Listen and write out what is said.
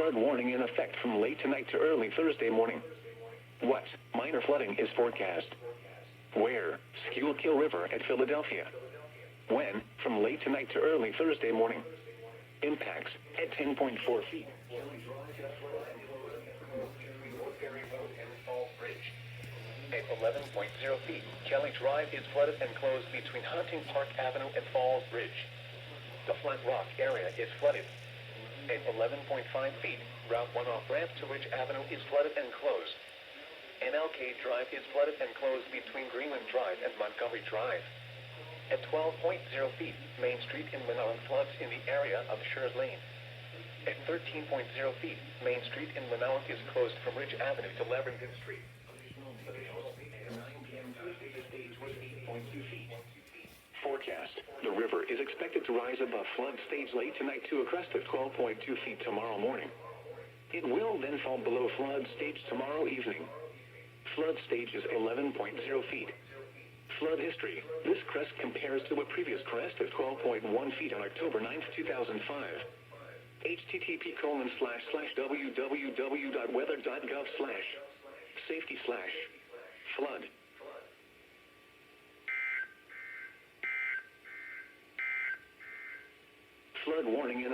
Flood warning in effect from late tonight to early Thursday morning. What? Minor flooding is forecast. Where? Schuylkill River at Philadelphia. When? From late tonight to early Thursday morning. Impacts at 10.4 feet. 11.0 feet. Kelly Drive is flooded and closed between Hunting Park Avenue and Falls Bridge. The Flat Rock area is flooded. At 11.5 feet, Route 1 off-ramp to Ridge Avenue is flooded and closed. MLK Drive is flooded and closed between Greenland Drive and Montgomery Drive. At 12.0 feet, Main Street in Winona floods in the area of Schurz Lane. At 13.0 feet, Main Street in Winona is closed from Ridge Avenue to Leverton Street. Forecast. The river is expected to rise above flood stage late tonight to a crest of 12.2 feet tomorrow morning. It will then fall below flood stage tomorrow evening. Flood stage is 11.0 feet. Flood history. This crest compares to a previous crest of 12.1 feet on October 9th, 2005. http://www.weather.gov/safety/flood. Flood warning in